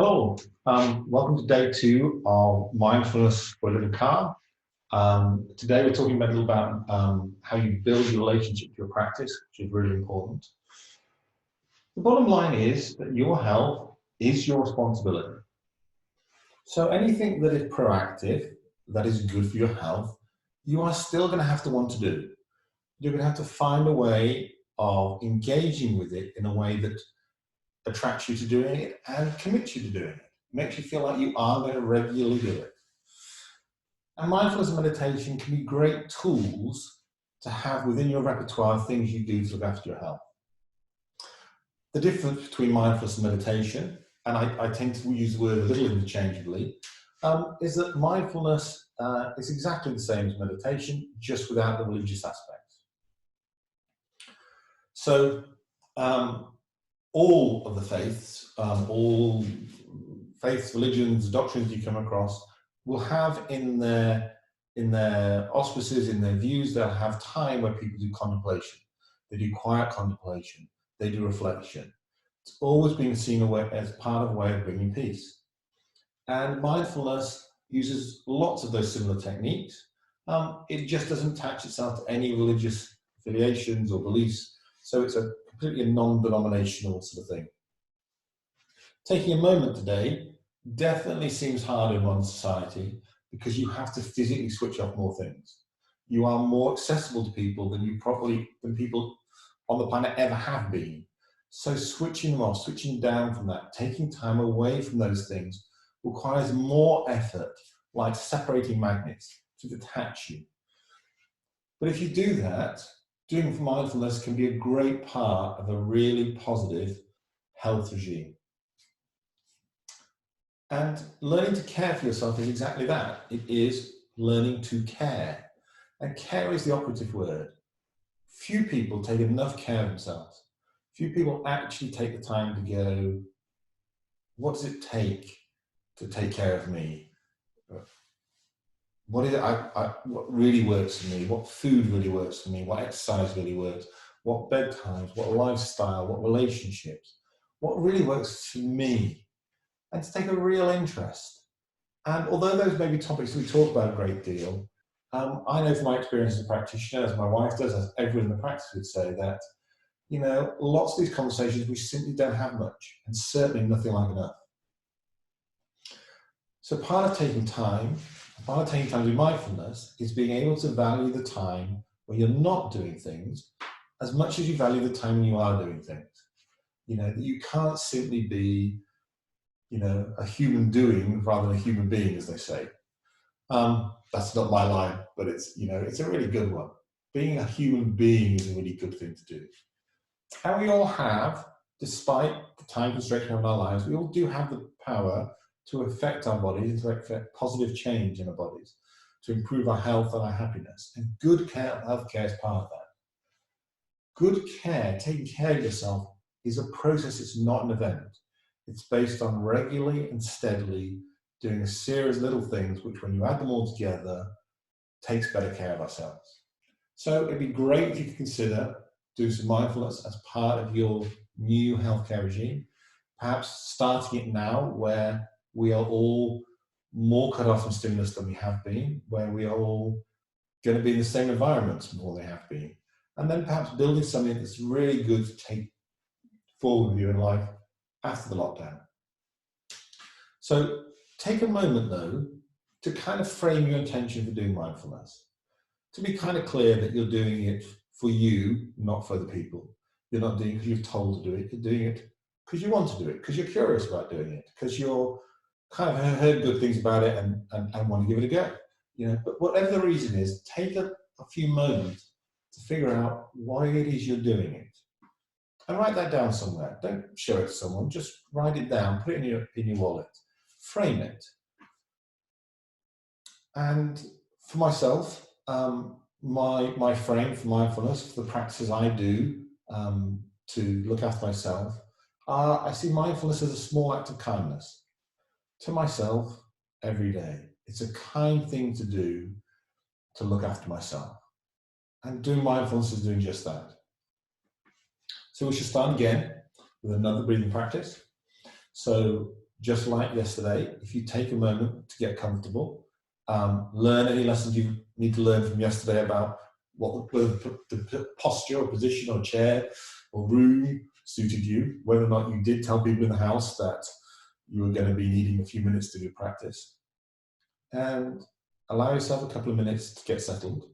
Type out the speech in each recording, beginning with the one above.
Hello, welcome to day 2 of Mindfulness for a Little Car. Today we're talking about a little about how you build your relationship to your practice, which is really important. The bottom line is that your health is your responsibility. So anything that is proactive, that is good for your health, you are still going to have to want to do. You're going to have to find a way of engaging with it in a way that attracts you to doing it and commits you to doing it. Makes you feel like you are going to regularly do it. And mindfulness and meditation can be great tools to have within your repertoire of things you do to look after your health. The difference between mindfulness and meditation, and I tend to use the word a little interchangeably, is that mindfulness is exactly the same as meditation, just without the religious aspect. So all of the faiths, all faiths, religions, doctrines you come across will have in their auspices, in their views, they'll have time where people do contemplation. They do quiet contemplation. They do reflection. It's always been seen as part of a way of bringing peace. And mindfulness uses lots of those similar techniques. It just doesn't attach itself to any religious affiliations or beliefs. So it's a completely non-denominational sort of thing. Taking a moment today definitely seems hard in modern society because you have to physically switch off more things. You are more accessible to people than people on the planet ever have been. So switching them off, switching down from that, taking time away from those things requires more effort, like separating magnets, to detach you. But if you do that, doing mindfulness can be a great part of a really positive health regime. And learning to care for yourself is exactly that. It is learning to care. And care is the operative word. Few people take enough care of themselves. Few people actually take the time to go, what does it take to take care of me? What is it what really works for me? What food really works for me? What exercise really works? What bedtimes? What lifestyle? What relationships? What really works for me? And to take a real interest. And although those may be topics we talk about a great deal, I know from my experience as a practitioner, as my wife does, as everyone in the practice would say, that lots of these conversations we simply don't have much, and certainly nothing like enough. So part of taking time with mindfulness is being able to value the time when you're not doing things as much as you value the time when you are doing things. That you can't simply be a human doing rather than a human being, as they say. That's not my line, but it's a really good one. Being a human being is a really good thing to do. And we all have, despite the time constraint of our lives, we all do have the power to affect our bodies, to affect positive change in our bodies, to improve our health and our happiness. And good healthcare is part of that. Good care, taking care of yourself, is a process, it's not an event. It's based on regularly and steadily doing a series of little things, which when you add them all together, takes better care of ourselves. So it'd be great if you could consider doing some mindfulness as part of your new healthcare regime, perhaps starting it now where we are all more cut off from stimulus than we have been, where we are all going to be in the same environments more than they have been. And then perhaps building something that's really good to take forward with you in life after the lockdown. So take a moment though to kind of frame your intention for doing mindfulness, to be kind of clear that you're doing it for you, not for other people. You're not doing it because you're told to do it, you're doing it because you want to do it, because you're curious about doing it, because you're kind of heard good things about it and want to give it a go. But whatever the reason is, take a few moments to figure out why it is you're doing it. And write that down somewhere. Don't show it to someone, just write it down, put it in your wallet, frame it. And for myself, my frame for mindfulness, for the practices I do to look after myself, I see mindfulness as a small act of kindness to myself every day. It's a kind thing to do to look after myself. And doing mindfulness is doing just that. So we should start again with another breathing practice. So just like yesterday, if you take a moment to get comfortable, learn any lessons you need to learn from yesterday about what the posture or position or chair or room suited you, whether or not you did tell people in the house that you were going to be needing a few minutes to do practice, and allow yourself a couple of minutes to get settled.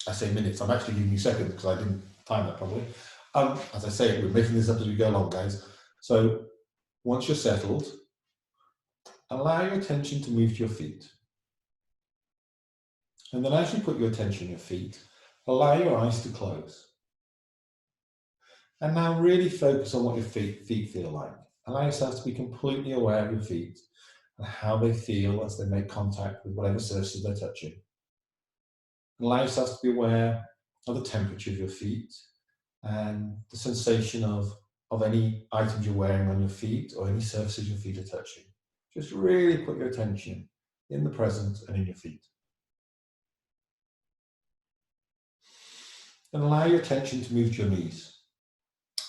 I say minutes, I'm actually giving you seconds because I didn't time that properly. As I say, we're making this up as we go along, guys. So once you're settled, allow your attention to move to your feet. And then as you put your attention on your feet, allow your eyes to close. And now really focus on what your feet feel like. Allow yourself to be completely aware of your feet and how they feel as they make contact with whatever surfaces they're touching. Allow yourself to be aware of the temperature of your feet and the sensation of any items you're wearing on your feet or any surfaces your feet are touching. Just really put your attention in the present and in your feet. And allow your attention to move to your knees.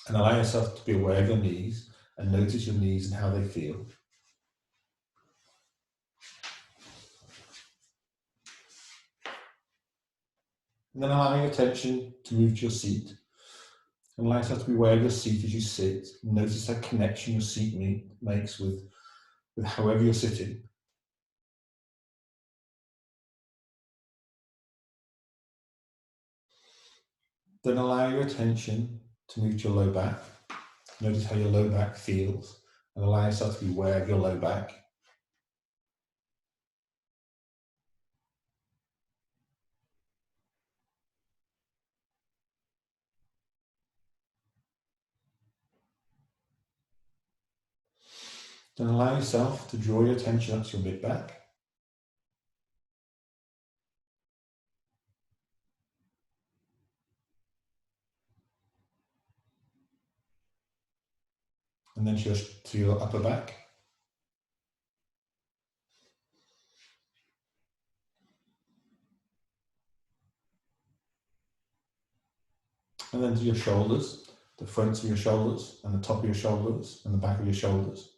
And allow yourself to be aware of your knees and notice your knees and how they feel. And then allow your attention to move to your seat. And allow yourself to be aware of your seat as you sit. Notice that connection your seat makes with however you're sitting. Then allow your attention to move to your low back. Notice how your low back feels and allow yourself to be aware of your low back. Then allow yourself to draw your attention up to your mid back. And then to your upper back. And then to your shoulders, the fronts of your shoulders and the top of your shoulders and the back of your shoulders.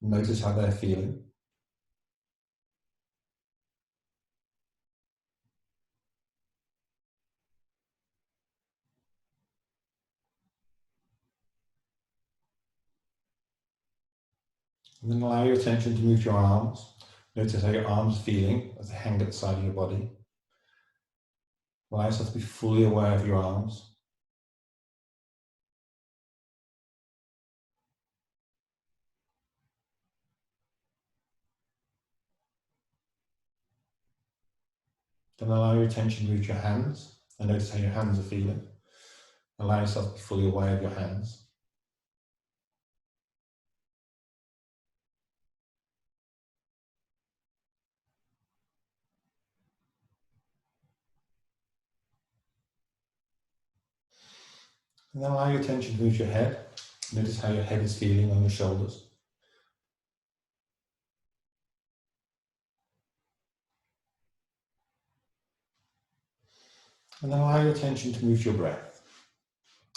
Notice how they're feeling. And then allow your attention to move to your arms. Notice how your arms are feeling as they hang at the side of your body. Allow yourself to be fully aware of your arms. Then allow your attention to move to your hands and notice how your hands are feeling. Allow yourself to be fully aware of your hands. And then allow your attention to move to your head. Notice how your head is feeling on your shoulders. And then allow your attention to move to your breath.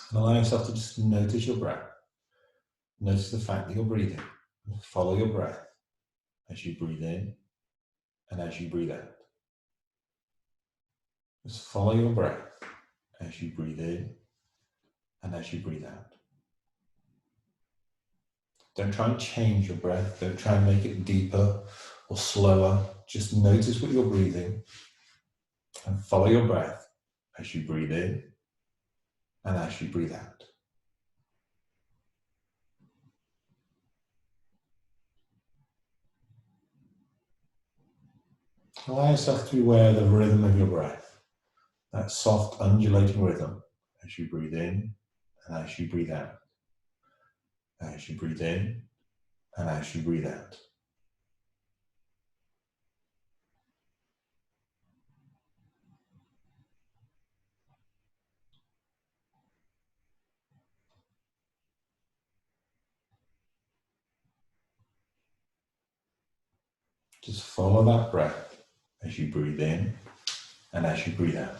And allow yourself to just notice your breath. Notice the fact that you're breathing. Follow your breath as you breathe in and as you breathe out. Just follow your breath as you breathe in and as you breathe out. Don't try and change your breath. Don't try and make it deeper or slower. Just notice what you're breathing and follow your breath as you breathe in and as you breathe out. Allow yourself to be aware of the rhythm of your breath, that soft undulating rhythm as you breathe in and as you breathe out. As you breathe in and as you breathe out. Just follow that breath as you breathe in and as you breathe out.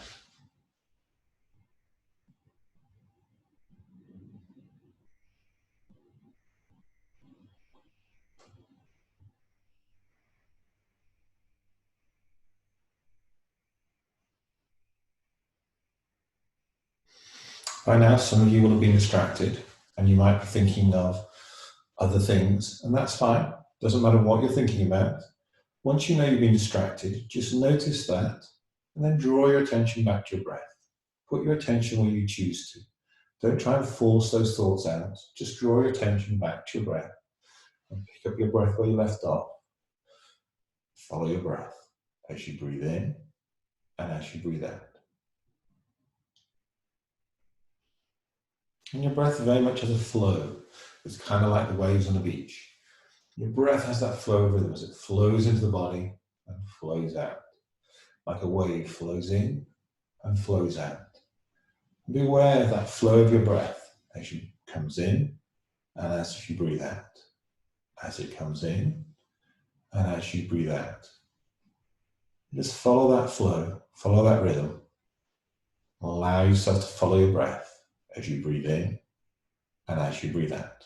By now, some of you will have been distracted and you might be thinking of other things, and that's fine. Doesn't matter what you're thinking about. Once you know you've been distracted, just notice that and then draw your attention back to your breath. Put your attention where you choose to. Don't try and force those thoughts out. Just draw your attention back to your breath and pick up your breath where you left off. Follow your breath as you breathe in and as you breathe out. And your breath very much has a flow. It's kind of like the waves on a beach. Your breath has that flow of rhythm as it flows into the body and flows out. Like a wave flows in and flows out. Be aware of that flow of your breath as you comes in and as you breathe out. As it comes in and as you breathe out. Just follow that flow, follow that rhythm. Allow yourself to follow your breath as you breathe in and as you breathe out.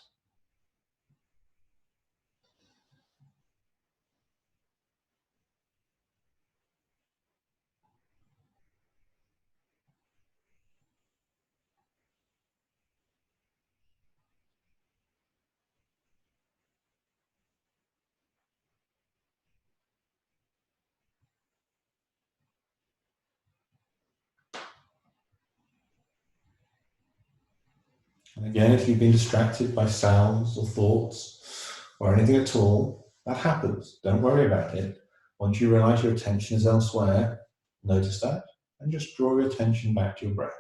And again, if you've been distracted by sounds or thoughts or anything at all, that happens. Don't worry about it. Once you realize your attention is elsewhere, notice that and just draw your attention back to your breath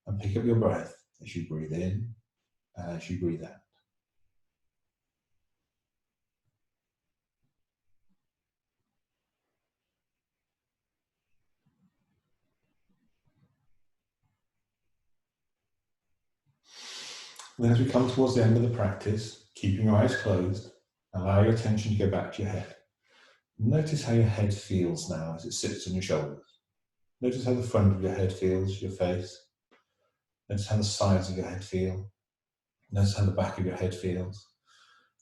and pick up your breath as you breathe in and as you breathe out. And then as we come towards the end of the practice, keeping your eyes closed, allow your attention to go back to your head. Notice how your head feels now as it sits on your shoulders. Notice how the front of your head feels, your face. Notice how the sides of your head feel. Notice how the back of your head feels.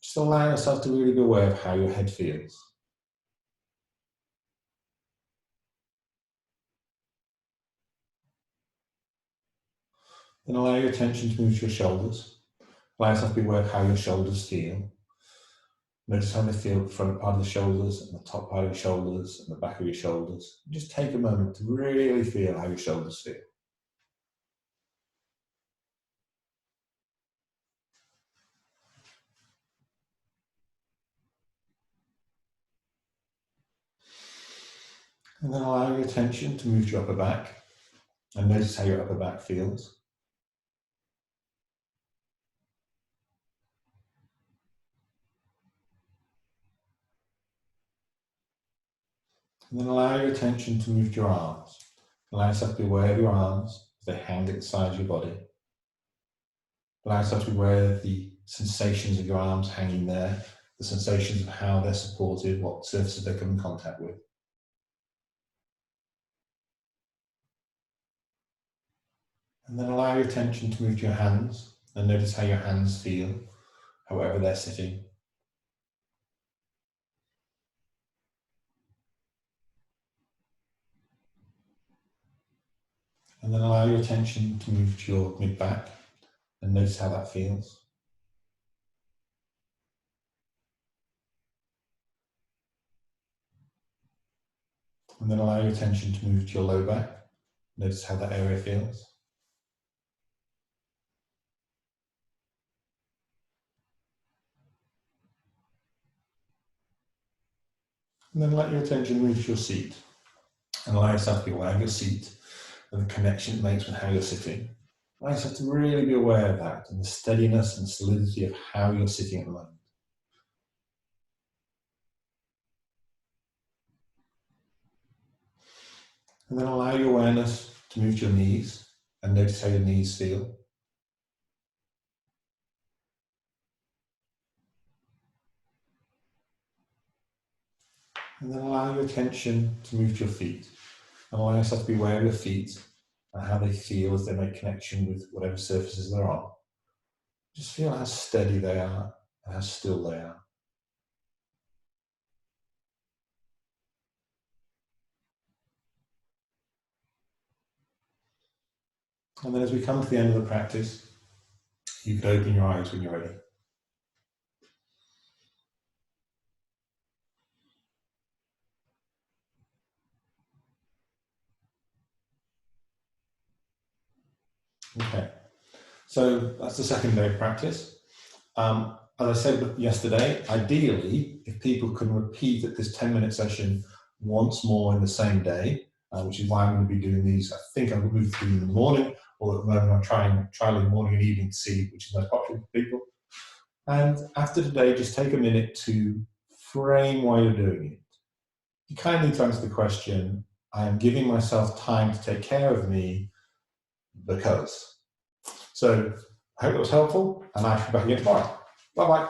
Just allow yourself to really be aware of how your head feels. Then allow your attention to move to your shoulders. Allow yourself to be aware of how your shoulders feel. Notice how they feel at the front part of the shoulders and the top part of your shoulders and the back of your shoulders. Just take a moment to really feel how your shoulders feel. And then allow your attention to move to your upper back and notice how your upper back feels. And then allow your attention to move to your arms. Allow yourself to be aware of your arms as they hang at the side of your body. Allow yourself to be aware of the sensations of your arms hanging there, the sensations of how they're supported, what surfaces they come in contact with. And then allow your attention to move to your hands and notice how your hands feel, however they're sitting. And then allow your attention to move to your mid-back and notice how that feels. And then allow your attention to move to your low back. Notice how that area feels. And then let your attention move to your seat. And allow yourself to be aware of your seat and the connection it makes with how you're sitting. Allow yourself to really be aware of that and the steadiness and solidity of how you're sitting at the moment. And then allow your awareness to move to your knees and notice how your knees feel. And then allow your attention to move to your feet. And allow yourself to be aware of your feet and how they feel as they make connection with whatever surfaces they're on. Just feel how steady they are and how still they are. And then as we come to the end of the practice, you can open your eyes when you're ready. Okay, so that's the second day of practice. As I said yesterday, ideally, if people can repeat at this 10-minute session once more in the same day, which is why I'm going to be doing these. I think I'm going to do them in the morning, or at the moment I'm trialing morning and evening to see which is most popular for people. And after today, just take a minute to frame why you're doing it. You kind of need to answer the question, I am giving myself time to take care of me because. So I hope that was helpful, and I shall be back again tomorrow. Bye-bye.